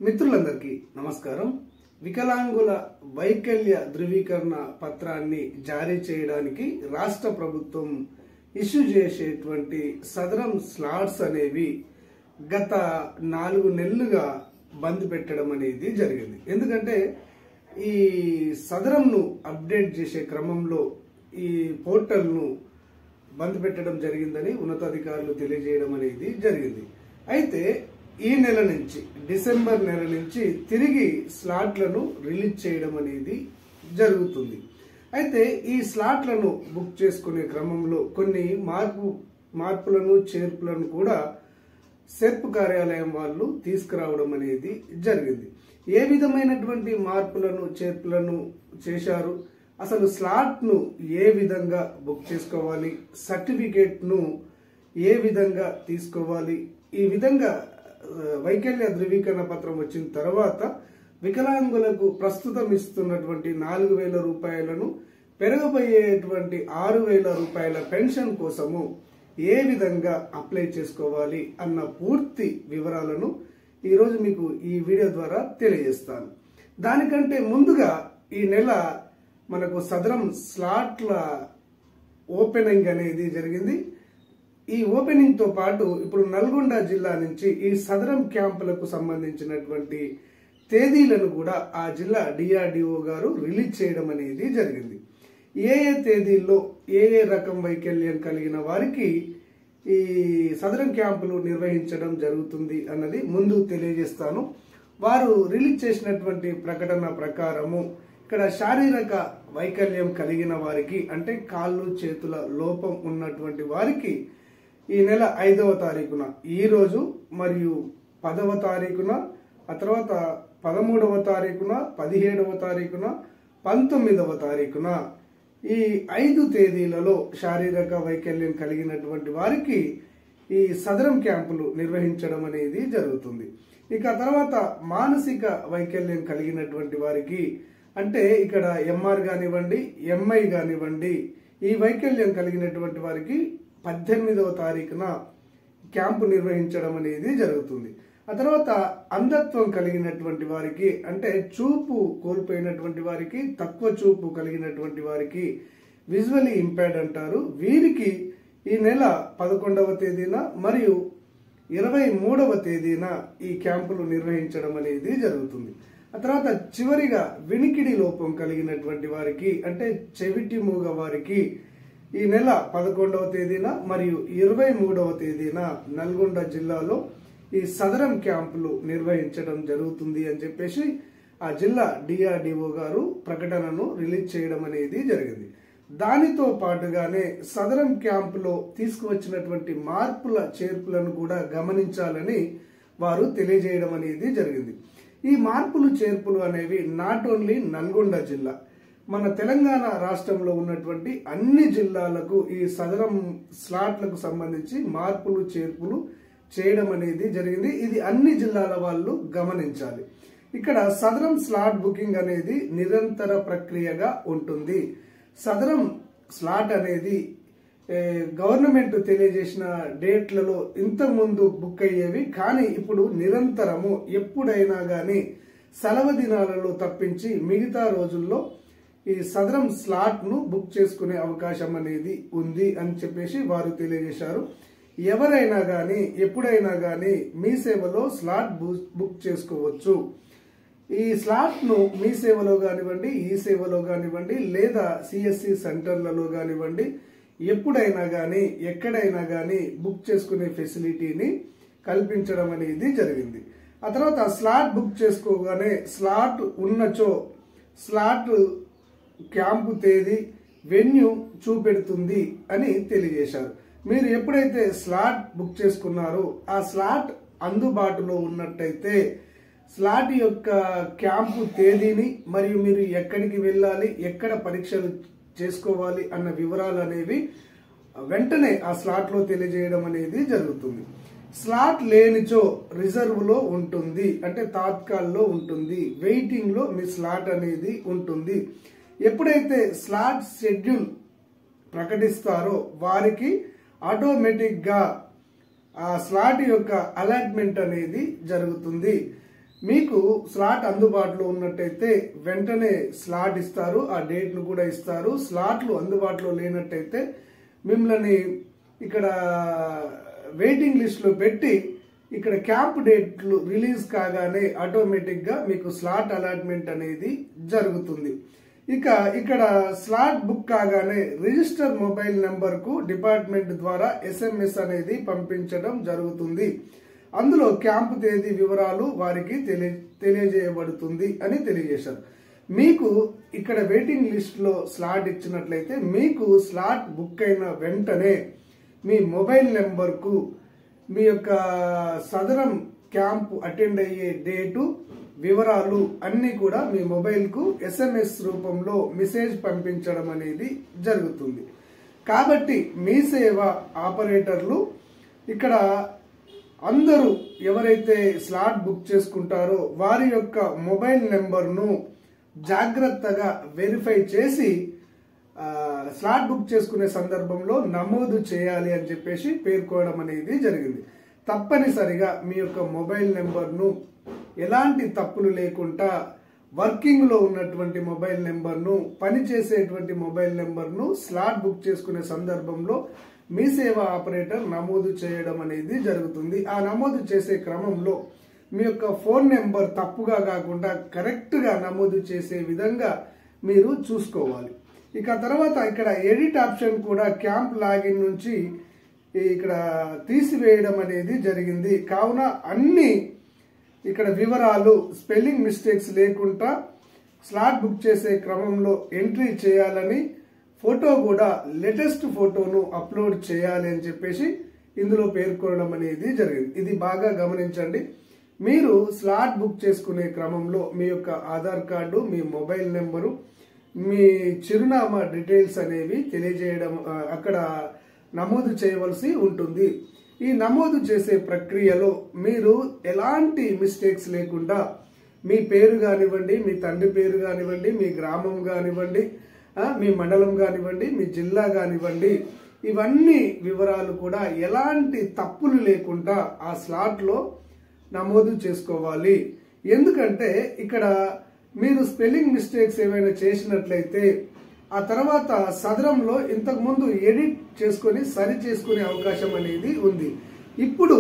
మిత్రులందరికీ నమస్కారం. వికలాంగుల వైకల్య ధృవీకరణ పత్రాన్ని జారీ చేయడానికి రాష్ట్ర ప్రభుత్వం ఇష్యూ చేసేటువంటి సదరం స్లాట్స్ అనేవి గత 4 నెలలుగా బంద్ పెట్టడం అనేది జరిగింది. ఎందుకంటే ఈ సదరంను అప్డేట్ చేసే క్రమంలో ఈ పోర్టల్ను బంద్ పెట్టడం జరిగిందని ఉన్నతాధికారులు తెలియజేయడం అనేది జరిగింది. అయితే ఈ నెల నుంచి డిసెంబర్ నెల నుంచి తిరిగి స్లాట్లను రిలీజ్ చేయడం అనేది జరుగుతుంది. అయితే ఈ స్లాట్లను బుక్ చేసుకునే క్రమంలో కొన్ని మార్పులను చేర్పులను కూడా సెర్ప్ కార్యాలయం వాళ్ళు తీసుకురావడం అనేది జరిగింది. ఏ విధమైనటువంటి మార్పులను చేర్పులను చేశారు, అసలు స్లాట్ను ఏ విధంగా బుక్ చేసుకోవాలి, సర్టిఫికేట్ను ఏ విధంగా తీసుకోవాలి, ఈ విధంగా వైకల్య ధృవీకరణ పత్రం వచ్చిన తర్వాత వికలాంగులకు ప్రస్తుతం ఇస్తున్నటువంటి 4,000 రూపాయలను పెరగబోయేటువంటి 6,000 రూపాయల పెన్షన్ కోసము ఏ విధంగా అప్లై చేసుకోవాలి అన్న పూర్తి వివరాలను ఈరోజు మీకు ఈ వీడియో ద్వారా తెలియజేస్తాను. దానికంటే ముందుగా ఈ నెల మనకు సదరం స్లాట్ల ఓపెనింగ్ అనేది జరిగింది. ఈ ఓపెనింగ్ తో పాటు ఇప్పుడు నల్గొండ జిల్లా నుంచి ఈ సదరం క్యాంపులకు సంబంధించినటువంటి తేదీలను కూడా ఆ జిల్లా డిఆర్డిఓ గారు రిలీజ్ చేయడం అనేది జరిగింది. ఏ తేదీల్లో ఏ రకం వైకల్యం కలిగిన వారికి ఈ సదరం క్యాంపులు నిర్వహించడం జరుగుతుంది అన్నది ముందు తెలియజేస్తాను. వారు రిలీజ్ చేసినటువంటి ప్రకటన ప్రకారము ఇక్కడ శారీరక వైకల్యం కలిగిన వారికి, అంటే కాళ్ళు చేతుల లోపం ఉన్నటువంటి వారికి ఈ నెల 5వ తారీఖున, ఈ రోజు మరియు 10వ తారీఖున, ఆ తర్వాత 13వ తారీఖున, 17వ తారీఖున, 19వ తారీఖున ఈ 5 తేదీలలో శారీరక వైకల్యం కలిగినటువంటి వారికి ఈ సదరం క్యాంపులు నిర్వహించడం అనేది జరుగుతుంది. ఇక తర్వాత మానసిక వైకల్యం కలిగినటువంటి వారికి, అంటే ఇక్కడ ఎంఆర్ కానివ్వండి, ఎంఐ కానివ్వండి, ఈ వైకల్యం కలిగినటువంటి వారికి 18వ తారీఖున క్యాంపు నిర్వహించడం అనేది జరుగుతుంది. ఆ తర్వాత అంధత్వం కలిగినటువంటి వారికి, అంటే చూపు కోల్పోయినటువంటి వారికి, తక్కువ చూపు కలిగినటువంటి వారికి, విజువల్లీ ఇంపైర్డ్ అంటారు, వీరికి ఈ నెల 11వ తేదీన మరియు 23వ తేదీన ఈ క్యాంపులు నిర్వహించడం అనేది జరుగుతుంది. ఆ తర్వాత చివరిగా వినికిడి లోపం కలిగినటువంటి వారికి, అంటే చెవిటి మూగ వారికి ఈ నెల 11వ తేదీన మరియు 23వ తేదీన నల్గొండ జిల్లాలో ఈ సదరం క్యాంపులు నిర్వహించడం జరుగుతుంది అని చెప్పేసి ఆ జిల్లా డిఆర్డిఓ గారు ప్రకటనను రిలీజ్ చేయడం అనేది జరిగింది. దానితో పాటుగానే సదరం క్యాంపులో తీసుకువచ్చినటువంటి మార్పుల చేర్పులను కూడా గమనించాలని వారు తెలియజేయడం అనేది జరిగింది. ఈ మార్పులు చేర్పులు అనేవి నాట్ ఓన్లీ నల్గొండ జిల్లా, మన తెలంగాణ రాష్ట్రంలో ఉన్నటువంటి అన్ని జిల్లాలకు ఈ సదరం స్లాట్లకు సంబంధించి మార్పులు చేర్పులు చేయడం అనేది జరిగింది. ఇది అన్ని జిల్లాల వాళ్ళు గమనించాలి. ఇక్కడ సదరం స్లాట్ బుకింగ్ అనేది నిరంతర ప్రక్రియగా ఉంటుంది. సదరం స్లాట్ అనేది గవర్నమెంట్ తెలియజేసిన డేట్లలో ఇంతకుముందు బుక్ అయ్యేవి, కానీ ఇప్పుడు నిరంతరము ఎప్పుడైనా గానీ సెలవు దినాలలో తప్పించి మిగతా రోజుల్లో ఈ సదరం స్లాట్ ను బుక్ చేసుకునే అవకాశం అనేది ఉంది అని చెప్పేసి వారు తెలియజేశారు. ఎవరైనా గానీ ఎప్పుడైనా గానీ మీ సేవలో స్లాట్ బుక్ చేసుకోవచ్చు. ఈ స్లాట్ ను మీ సేవలో కానివ్వండి, ఈ సేవలో కానివ్వండి, లేదా సిఎస్సి సెంటర్లలో కానివ్వండి, ఎప్పుడైనా గానీ ఎక్కడైనా గానీ బుక్ చేసుకునే ఫెసిలిటీని కల్పించడం అనేది జరిగింది. ఆ తర్వాత స్లాట్ బుక్ చేసుకోగానే స్లాట్ ఉన్నచో స్లాట్ క్యాంపు తేదీ, వెన్యూ చూపెడుతుంది అని తెలియజేశారు. మీరు ఎప్పుడైతే స్లాట్ బుక్ చేసుకున్నారో ఆ స్లాట్ అందుబాటులో ఉన్నట్టయితే స్లాట్ యొక్క క్యాంపు తేదీని మరియు మీరు ఎక్కడికి వెళ్ళాలి, ఎక్కడ పరీక్షలు చేసుకోవాలి అన్న వివరాలు అనేవి వెంటనే ఆ స్లాట్ లో తెలియజేయడం అనేది జరుగుతుంది. స్లాట్ లేనిచో రిజర్వ్ లో ఉంటుంది, అంటే తాత్కాల్లో ఉంటుంది, వెయిటింగ్ లో మీ స్లాట్ అనేది ఉంటుంది. ఎప్పుడైతే స్లాట్ షెడ్యూల్ ప్రకటిస్తారో వారికి ఆటోమేటిక్ గా ఆ స్లాట్ యొక్క అలాట్మెంట్ అనేది జరుగుతుంది. మీకు స్లాట్ అందుబాటులో ఉన్నట్టయితే వెంటనే స్లాట్ ఇస్తారు, ఆ డేట్ ను కూడా ఇస్తారు. స్లాట్లు అందుబాటులో లేనట్టయితే మిమ్మల్ని ఇక్కడ వెయిటింగ్ లిస్ట్ లో పెట్టి ఇక్కడ క్యాంప్ డేట్లు రిలీజ్ కాగానే ఆటోమేటిక్ గా మీకు స్లాట్ అలాట్మెంట్ అనేది జరుగుతుంది. ఇక ఇక్కడ స్లాట్ బుక్ కాగానే రిజిస్టర్ మొబైల్ నెంబర్ కు డిపార్ట్మెంట్ ద్వారా SMS అనేది పంపించడం జరుగుతుంది. అందులో క్యాంపు తేదీ వివరాలు వారికి తెలియజేయబడుతుంది అని తెలియజేశారు. మీకు ఇక్కడ వెయిటింగ్ లిస్ట్ లో స్లాట్ ఇచ్చినట్లయితే మీకు స్లాట్ బుక్ అయిన వెంటనే మీ మొబైల్ నెంబర్ కు మీ యొక్క సదరం క్యాంప్ అటెండ్ అయ్యే డేటు వివరాలు అన్ని కూడా మీ మొబైల్ కు SMS రూపంలో మెసేజ్ పంపించడం అనేది జరుగుతుంది. కాబట్టి మీ సేవ ఆపరేటర్లు ఇక్కడ అందరూ ఎవరైతే స్లాట్ బుక్ చేసుకుంటారో వారి యొక్క మొబైల్ నెంబర్ను జాగ్రత్తగా వెరిఫై చేసి స్లాట్ బుక్ చేసుకునే సందర్భంలో నమోదు చేయాలి అని చెప్పేసి పేర్కోవడం అనేది జరిగింది. తప్పనిసరిగా మీ యొక్క మొబైల్ నెంబర్ను ఎలాంటి తప్పులు లేకుండా వర్కింగ్ లో ఉన్నటువంటి మొబైల్ నెంబర్ను, పనిచేసేటువంటి మొబైల్ నెంబర్ను స్లాట్ బుక్ చేసుకునే సందర్భంలో మీ సేవా ఆపరేటర్ నమోదు చేయడం అనేది జరుగుతుంది. ఆ నమోదు చేసే క్రమంలో మీ యొక్క ఫోన్ నెంబర్ తప్పుగా కాకుండా కరెక్ట్ గా నమోదు చేసే విధంగా మీరు చూసుకోవాలి. ఇక తర్వాత ఇక్కడ ఎడిట్ ఆప్షన్ కూడా క్యాంప్ లాగిన్ నుంచి ఇక్కడ తీసివేయడం అనేది జరిగింది. కావున అన్ని ఇక్కడ వివరాలు స్పెల్లింగ్ మిస్టేక్స్ లేకుండా స్లాట్ బుక్ చేసే క్రమంలో ఎంట్రీ చేయాలని, ఫోటో కూడా లేటెస్ట్ ఫోటోను అప్లోడ్ చేయాలి అని చెప్పేసి ఇందులో పేర్కొనడం అనేది జరిగింది. ఇది బాగా గమనించండి. మీరు స్లాట్ బుక్ చేసుకునే క్రమంలో మీ యొక్క ఆధార్ కార్డు, మీ మొబైల్ నెంబరు, మీ చిరునామా డీటెయిల్స్ అనేవి తెలియజేయడం అక్కడ నమోదు చేయవలసి ఉంటుంది. ఈ నమోదు చేసే ప్రక్రియలో మీరు ఎలాంటి మిస్టేక్స్ లేకుండా మీ పేరు కానివ్వండి, మీ తండ్రి పేరు కానివ్వండి, మీ గ్రామం కానివ్వండి, మీ మండలం కానివ్వండి, మీ జిల్లా కానివ్వండి, ఇవన్నీ వివరాలు కూడా ఎలాంటి తప్పులు లేకుండా ఆ స్లాట్ లో నమోదు చేసుకోవాలి. ఎందుకంటే ఇక్కడ మీరు స్పెల్లింగ్ మిస్టేక్స్ ఏమైనా చేసినట్లయితే ఆ తర్వాత సదరంలో ఇంతకు ముందు ఎడిట్ చేసుకొని సరి చేసుకునే అవకాశం అనేది ఉంది. ఇప్పుడు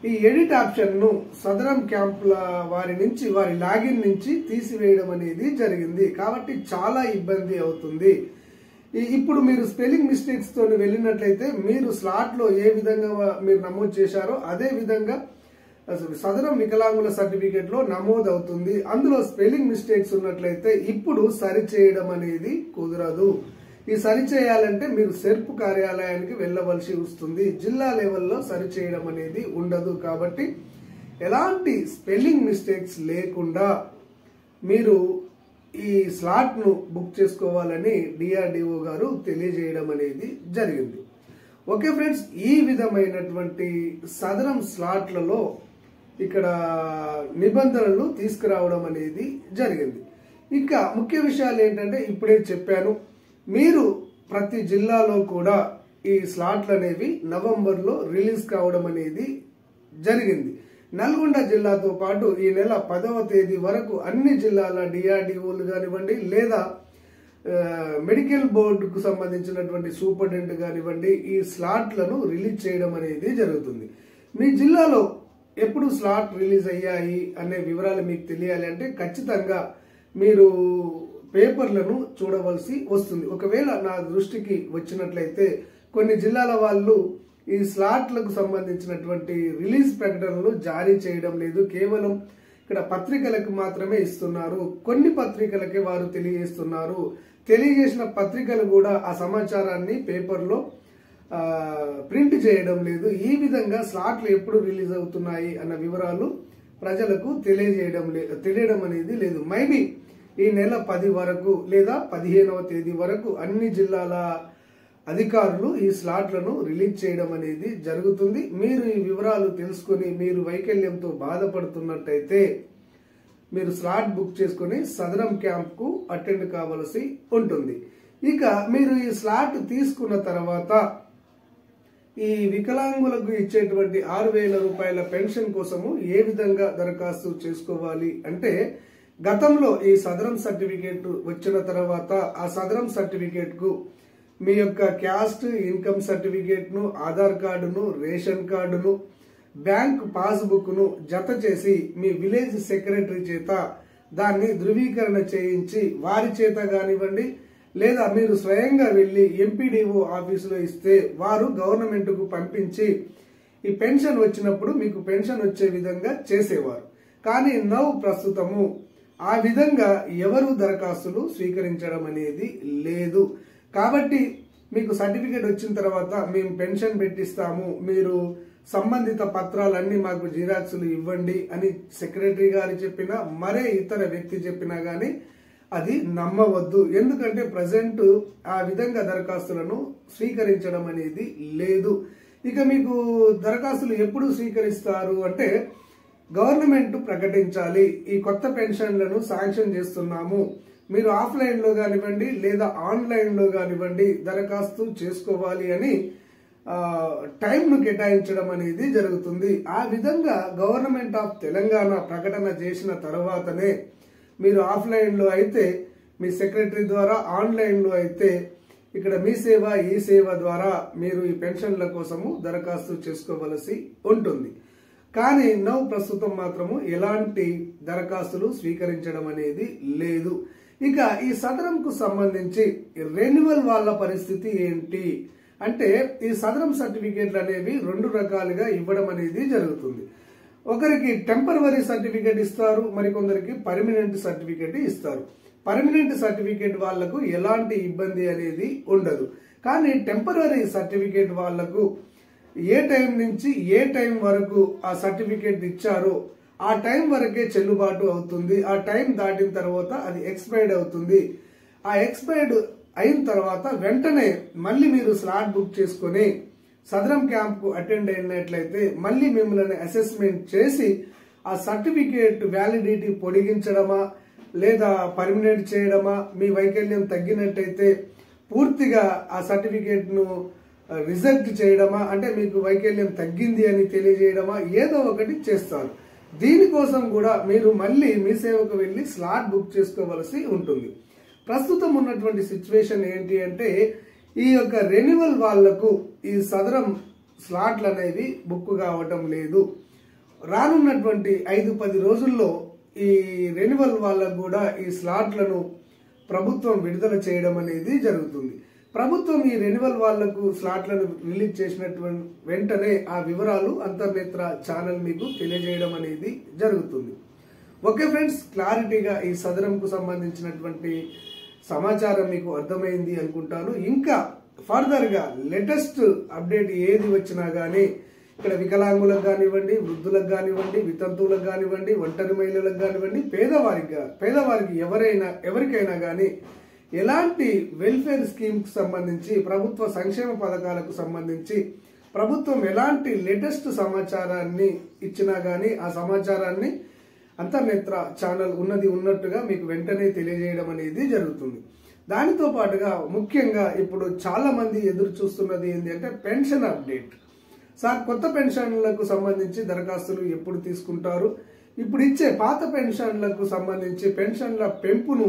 ఈ ఎడిట్ ఆప్షన్ ను సదరం క్యాంపుల వారి లాగిన్ నుంచి తీసివేయడం అనేది జరిగింది. కాబట్టి చాలా ఇబ్బంది అవుతుంది. ఇప్పుడు మీరు స్పెల్లింగ్ మిస్టేక్స్ తో వెళ్ళినట్లయితే మీరు స్లాట్ లో ఏ విధంగా మీరు నమోదు చేశారో అదే విధంగా సదరం వికలాంగుల సర్టిఫికేట్ లో నమోదు అవుతుంది. అందులో స్పెల్లింగ్ మిస్టేక్స్ ఉన్నట్లయితే ఇప్పుడు సరి చేయడం అనేది కుదరదు. ఈ సరి చేయాలంటే మీరు సెర్ప్ కార్యాలయానికి వెళ్ళవలసి వస్తుంది. జిల్లా లెవెల్లో సరి చేయడం అనేది ఉండదు. కాబట్టి ఎలాంటి స్పెల్లింగ్ మిస్టేక్స్ లేకుండా మీరు ఈ స్లాట్ ను బుక్ చేసుకోవాలని DRDO గారు తెలియజేయడం అనేది జరిగింది. ఓకే ఫ్రెండ్స్, ఈ విధమైనటువంటి సదరం స్లాట్లలో ఇక్కడ నిబంధనలు తీసుకురావడం అనేది జరిగింది. ఇంకా ముఖ్య విషయాలు ఏంటంటే ఇప్పుడే చెప్పాను, మీరు ప్రతి జిల్లాలో కూడా ఈ స్లాట్లు అనేవి నవంబర్లో రిలీజ్ కావడం అనేది జరిగింది. నల్గొండ జిల్లాతో పాటు ఈ నెల 10వ తేదీ వరకు అన్ని జిల్లాల DRDOలు కానివ్వండి లేదా మెడికల్ బోర్డుకు సంబంధించినటువంటి సూపరింటెండెంట్ కానివ్వండి ఈ స్లాట్లను రిలీజ్ చేయడం అనేది జరుగుతుంది. మీ జిల్లాలో ఎప్పుడు స్లాట్ రిలీజ్ అయ్యాయి అనే వివరాలు మీకు తెలియాలి అంటే ఖచ్చితంగా మీరు పేపర్లను చూడవలసి వస్తుంది. ఒకవేళ నా దృష్టికి వచ్చినట్లయితే కొన్ని జిల్లాల వాళ్ళు ఈ స్లాట్లకు సంబంధించినటువంటి రిలీజ్ ప్రకటనలు జారీ చేయడం లేదు. కేవలం ఇక్కడ పత్రికలకు మాత్రమే ఇస్తున్నారు. కొన్ని పత్రికలకే వారు తెలియజేస్తున్నారు. తెలియజేసిన పత్రికలు కూడా ఆ సమాచారాన్ని పేపర్లో ప్రింట్ చేయడం లేదు. ఈ విధంగా స్లాట్లు ఎప్పుడు రిలీజ్ అవుతున్నాయి అన్న వివరాలు ప్రజలకు తెలియడం అనేది లేదు. మైబీ ఈ నెల 10 వరకు లేదా 15వ తేదీ వరకు అన్ని జిల్లాల అధికారులు ఈ స్లాట్లను రిలీజ్ చేయడం అనేది జరుగుతుంది. మీరు ఈ వివరాలు తెలుసుకుని మీరు వైకల్యంతో బాధపడుతున్నట్టయితే మీరు స్లాట్ బుక్ చేసుకుని సదరం క్యాంప్ కు అటెండ్ కావలసి ఉంటుంది. ఇక మీరు ఈ స్లాట్ తీసుకున్న తర్వాత ఈ వికలాంగులకు ఇచ్చేటువంటి 6,000 రూపాయల పెన్షన్ కోసము ఏ విధంగా దరఖాస్తు చేసుకోవాలి అంటే, గతంలో ఈ సదరం సర్టిఫికేట్ వచ్చిన తర్వాత ఆ సదరం సర్టిఫికేట్ కు మీ యొక్క క్యాస్ట్ ఇన్కమ్ సర్టిఫికేట్ ను, ఆధార్ కార్డును, రేషన్ కార్డును, బ్యాంక్ పాస్బుక్ ను జత చేసి మీ విలేజ్ సెక్రటరీ చేత దాన్ని ధృవీకరణ చేయించి వారి చేత కానివ్వండి, లేదా మీరు స్వయంగా వెళ్లి ఎంపీడీఓ ఆఫీసులో ఇస్తే వారు గవర్నమెంట్ కు పంపించి ఈ పెన్షన్ వచ్చినప్పుడు మీకు పెన్షన్ వచ్చే విధంగా చేసేవారు. కానీ ప్రస్తుతము ఆ విధంగా ఎవరు దరఖాస్తులు స్వీకరించడం అనేది లేదు. కాబట్టి మీకు సర్టిఫికేట్ వచ్చిన తర్వాత మేము పెన్షన్ పెట్టిస్తాము, మీరు సంబంధిత పత్రాలన్నీ మాకు జిరాక్సులు ఇవ్వండి అని సెక్రటరీ గారు చెప్పినా, మరే ఇతర వ్యక్తి చెప్పినా గానీ అది నమ్మవద్దు. ఎందుకంటే ప్రజెంట్ ఆ విధంగా దరఖాస్తులను స్వీకరించడం అనేది లేదు. ఇక మీకు దరఖాస్తులు ఎప్పుడు స్వీకరిస్తారు అంటే, గవర్నమెంట్ ప్రకటించాలి ఈ కొత్త పెన్షన్లను శాంక్షన్ చేస్తున్నాము, మీరు ఆఫ్లైన్ లో కానివ్వండి లేదా ఆన్లైన్ లో కానివ్వండి దరఖాస్తు చేసుకోవాలి అని టైం ను కేటాయించడం అనేది జరుగుతుంది. ఆ విధంగా గవర్నమెంట్ ఆఫ్ తెలంగాణ ప్రకటన చేసిన తర్వాతనే మీరు ఆఫ్లైన్ లో అయితే మీ సెక్రటరీ ద్వారా, ఆన్లైన్ లో అయితే ఇక్కడ మీ సేవ ఈ సేవ ద్వారా మీరు ఈ పెన్షన్ల కోసము దరఖాస్తు చేసుకోవలసి ఉంటుంది. కానీ ప్రస్తుతం మాత్రము ఎలాంటి దరఖాస్తులు స్వీకరించడం అనేది లేదు. ఇక ఈ సదరంకు సంబంధించి రెన్యువల్ వాళ్ళ పరిస్థితి ఏంటి అంటే, ఈ సదరం సర్టిఫికేట్లు అనేవి 2 రకాలుగా ఇవ్వడం అనేది జరుగుతుంది. ఒకరికి టెంపరవరీ సర్టిఫికేట్ ఇస్తారు, మరికొందరికి పర్మనెంట్ సర్టిఫికేట్ ఇస్తారు. పర్మనెంట్ సర్టిఫికేట్ వాళ్లకు ఎలాంటి ఇబ్బంది అనేది ఉండదు. కానీ టెంపరవరీ సర్టిఫికేట్ వాళ్లకు ఏ టైం నుంచి ఏ టైం వరకు ఆ సర్టిఫికేట్ ఇచ్చారో ఆ టైం వరకే చెల్లుబాటు అవుతుంది. ఆ టైం దాటిన తర్వాత అది ఎక్స్పైర్డ్ అవుతుంది. ఆ ఎక్స్పైర్డ్ అయిన తర్వాత వెంటనే మళ్ళీ మీరు స్లాట్ బుక్ చేసుకుని సదరం క్యాంప్ కు అటెండ్ అయినట్లయితే మళ్ళీ మిమ్మల్ని అసెస్మెంట్ చేసి ఆ సర్టిఫికేట్ వ్యాలిడిటీ పొడిగించడమా లేదా పర్మనెంట్ చేయడమా, మీ వైకల్యం తగ్గినట్టయితే పూర్తిగా ఆ సర్టిఫికేట్ ను రిజెక్ట్ చేయడమా, అంటే మీకు వైకల్యం తగ్గింది అని తెలియజేయడమా, ఏదో ఒకటి చేస్తారు. దీనికోసం కూడా మీరు మళ్ళీ మీ సేవకు వెళ్లి స్లాట్ బుక్ చేసుకోవలసి ఉంటుంది. ప్రస్తుతం ఉన్నటువంటి సిచ్యువేషన్ ఏంటి అంటే, ఈ యొక్క రెన్యువల్ వాళ్లకు ఈ సదరం స్లాట్లు అనేవి బుక్ కావటం లేదు. రానున్నటువంటి 5-10 రోజుల్లో ఈ రెన్యువల్ వాళ్ళకు కూడా ఈ స్లాట్లను ప్రభుత్వం విడుదల చేయడం అనేది జరుగుతుంది. ప్రభుత్వం ఈ రెన్యువల్ వాళ్లకు స్లాట్లను రిలీజ్ చేసినటువంటి వెంటనే ఆ వివరాలు అంతర్నేత్ర ఛానల్ మీకు తెలియజేయడం అనేది జరుగుతుంది. ఓకే ఫ్రెండ్స్, క్లారిటీగా ఈ సదరంకు సంబంధించినటువంటి సమాచారం మీకు అర్థమైంది అనుకుంటాను. ఇంకా ఫర్దర్ గా లేటెస్ట్ అప్డేట్ ఏది వచ్చినా గానీ ఇక్కడ వికలాంగులకు కానివ్వండి, వృద్ధులకు కానివ్వండి, వితంతువులకు కానివ్వండి, ఒంటరి మహిళలకు కానివ్వండి, పేదవారికి ఎవరికైనా గానీ ఎలాంటి వెల్ఫేర్ స్కీమ్ కు సంబంధించి, ప్రభుత్వ సంక్షేమ పథకాలకు సంబంధించి ప్రభుత్వం ఎలాంటి లేటెస్ట్ సమాచారాన్ని ఇచ్చినా గానీ ఆ సమాచారాన్ని అంతర్నేత్ర ఛానల్ ఉన్నట్టుగా మీకు వెంటనే తెలియజేయడం అనేది జరుగుతుంది. దానితో పాటుగా ముఖ్యంగా ఇప్పుడు చాలా మంది ఎదురు చూస్తున్నది ఏంటి అంటే పెన్షన్ అప్డేట్. సార్, కొత్త పెన్షన్లకు సంబంధించి దరఖాస్తులు ఎప్పుడు తీసుకుంటారు, ఇప్పుడు ఇచ్చే పాత పెన్షన్లకు సంబంధించి పెన్షన్ల పెంపును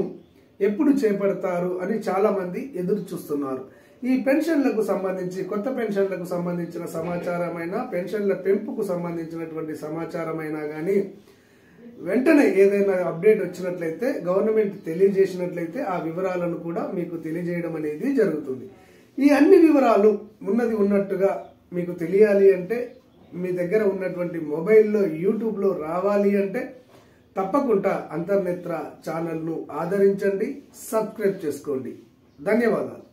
ఎప్పుడు చేపడతారు అని చాలా మంది ఎదురు చూస్తున్నారు. ఈ పెన్షన్లకు సంబంధించి, కొత్త పెన్షన్లకు సంబంధించిన సమాచారమైనా, పెన్షన్ల పెంపుకు సంబంధించినటువంటి సమాచారమైనా గానీ వెంటనే ఏదైనా అప్డేట్ వచ్చినట్లయితే, గవర్నమెంట్ తెలియజేసినట్లయితే ఆ వివరాలను కూడా మీకు తెలియజేయడం అనేది జరుగుతుంది. ఈ అన్ని వివరాలు ఉన్నట్టుగా మీకు తెలియాలి అంటే, మీ దగ్గర ఉన్నటువంటి మొబైల్లో యూట్యూబ్ లో రావాలి అంటే తప్పకుండా అంతర్నేత్ర ఛానల్ ను ఆదరించండి, సబ్స్క్రైబ్ చేసుకోండి. ధన్యవాదాలు.